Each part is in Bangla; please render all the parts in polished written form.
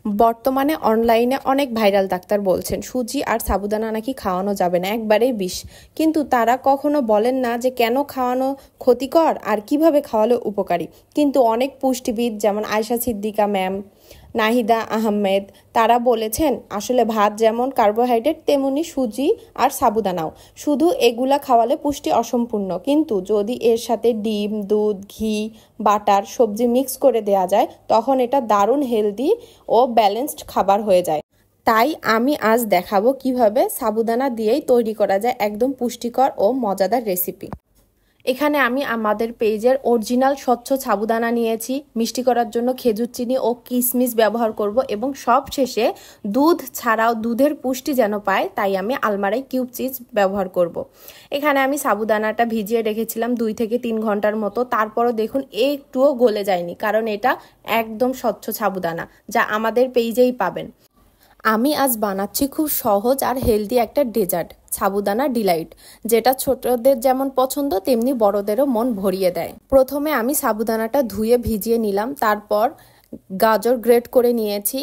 বর্তমানে অনলাইনে অনেক ভাইরাল ডাক্তার বলছেন সুজি আর সাবুদানা নাকি খাওয়ানো যাবে না, একবারেই বিষ। কিন্তু তারা কখনো বলেন না যে কেন খাওয়ানো ক্ষতিকর আর কিভাবে খাওয়ালে উপকারী। কিন্তু অনেক পুষ্টিবিদ যেমন আয়েশা সিদ্দিকা ম্যাম, নাহিদা আহমেদ তারা বলেছেন আসলে ভাত যেমন কার্বোহাইড্রেট তেমনি সুজি আর সাবুদানাও। শুধু এগুলা খাওয়ালে পুষ্টি অসম্পূর্ণ, কিন্তু যদি এর সাথে ডিম, দুধ, ঘি, বাটার, সবজি মিক্স করে দেয়া যায় তখন এটা দারুণ হেলদি ও ব্যালেন্সড খাবার হয়ে যায়। তাই আমি আজ দেখাবো কিভাবে সাবুদানা দিয়েই তৈরি করা যায় একদম পুষ্টিকর ও মজাদার রেসিপি। এখানে আমি আমাদের পেজের অরিজিনাল স্বচ্ছ সাবুদানা নিয়েছি। মিষ্টি করার জন্য খেজুর চিনি ও কিশমিশ ব্যবহার করব এবং সব শেষে দুধ ছাড়াও দুধের পুষ্টি যেন পায় তাই আমি আলমারাই কিউব চিজ ব্যবহার করব। এখানে আমি সাবুদানাটা ভিজিয়ে রেখেছিলাম 2 থেকে 3 ঘন্টার মতো। তারপরও দেখুন একটুও গলে যায়নি, কারণ এটা একদম স্বচ্ছ সাবুদানা যা আমাদের পেজেই পাবেন। আমি আজ বানাচ্ছি খুব সহজ আর হেলদি একটা ডেজার্ট, সাবুদানা ডিলাইট, যেটা ছোটদের যেমন পছন্দ তেমনি বড়দেরও মন ভরিয়ে দেয়। প্রথমে আমি সাবুদানাটা ধুয়ে ভিজিয়ে নিলাম, তারপর গাজর গ্রেট করে নিয়েছি।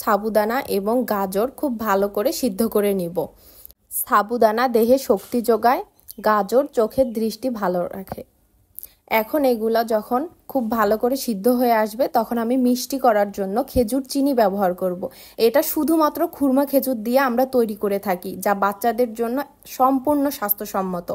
সাবুদানা এবং গাজর খুব ভালো করে সিদ্ধ করে নিব। সাবুদানা দেহে শক্তি যোগায়, গাজর চোখের দৃষ্টি ভালো রাখে। এখন এগুলা যখন খুব ভালো করে সিদ্ধ হয়ে আসবে তখন আমি মিষ্টি করার জন্য খেজুর চিনি ব্যবহার করব। এটা শুধুমাত্র খুরমা খেজুর দিয়ে আমরা তৈরি করে থাকি, যা বাচ্চাদের জন্য সম্পূর্ণ স্বাস্থ্যসম্মত।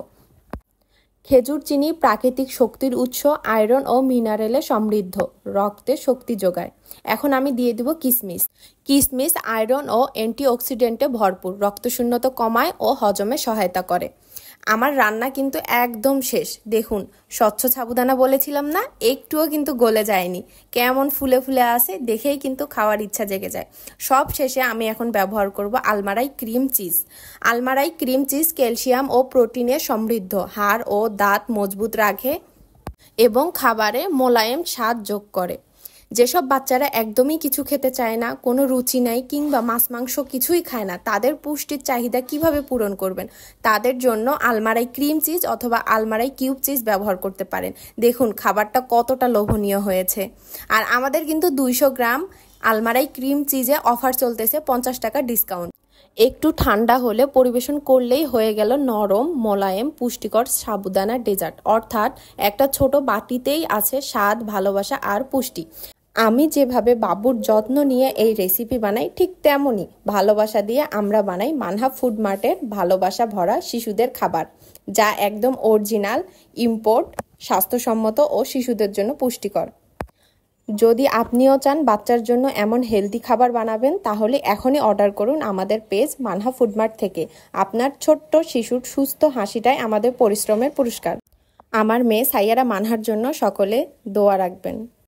খেজুর চিনি প্রাকৃতিক শক্তির উৎস, আয়রন ও মিনারেলে সমৃদ্ধ, রক্তে শক্তি যোগায়। এখন আমি দিয়ে দিব কিশমিশ। কিশমিশ আয়রন ও অ্যান্টিঅক্সিডেন্টে ভরপুর, রক্তশূন্যতা কমায় ও হজমে সহায়তা করে। আমার রান্না কিন্তু একদম শেষ। দেখুন স্বচ্ছ সাবুদানা বলেছিলাম না, একটুও কিন্তু গলে যায়নি, কেমন ফুলে ফুলে আসে, দেখেই কিন্তু খাওয়ার ইচ্ছা জেগে যায়। সব শেষে আমি এখন ব্যবহার করব Almarai cream cheese. Almarai cream cheese calcium ও প্রোটিনে সমৃদ্ধ, হাড় ও দাঁত মজবুত রাখে এবং খাবারে মোলায়েম স্বাদ যোগ করে। যেসব বাচ্চারা একদমই কিছু খেতে চায় না, কোনো রুচি নাই কিংবা মাছ মাংস কিছুই খায় না, তাদের পুষ্টির চাহিদা কিভাবে পূরণ করবেন? তাদের জন্য আলমারাই ক্রিম চিজ অথবা আলমারাই কিউব চিজ ব্যবহার করতে পারেন। দেখুন খাবারটা কতটা লোভনীয় হয়েছে। আর আমাদের কিন্তু 200 গ্রাম আলমারাই ক্রিম চিজে অফার চলতেছে, 50 টাকা ডিসকাউন্ট। একটু ঠান্ডা হলে পরিবেশন করলেই হয়ে গেল নরম মোলায়েম পুষ্টিকর সাবুদানা ডেজার্ট। অর্থাৎ একটা ছোট বাটিতেই আছে স্বাদ, ভালোবাসা আর পুষ্টি। আমি যেভাবে বাবুর যত্ন নিয়ে এই রেসিপি বানাই ঠিক তেমনই ভালোবাসা দিয়ে আমরা বানাই মানহা ফুড মার্টের ভালোবাসা ভরা শিশুদের খাবার, যা একদম অরিজিনাল, ইম্পোর্ট, স্বাস্থ্যসম্মত ও শিশুদের জন্য পুষ্টিকর। যদি আপনিও চান বাচ্চার জন্য এমন হেলদি খাবার বানাবেন তাহলে এখনই অর্ডার করুন আমাদের পেজ মানহা ফুডমার্ট থেকে। আপনার ছোট্ট শিশুর সুস্থ হাসিটাই আমাদের পরিশ্রমের পুরস্কার। আমার মেয়ে সাইয়ারা মানহার জন্য সকলে দোয়া রাখবেন।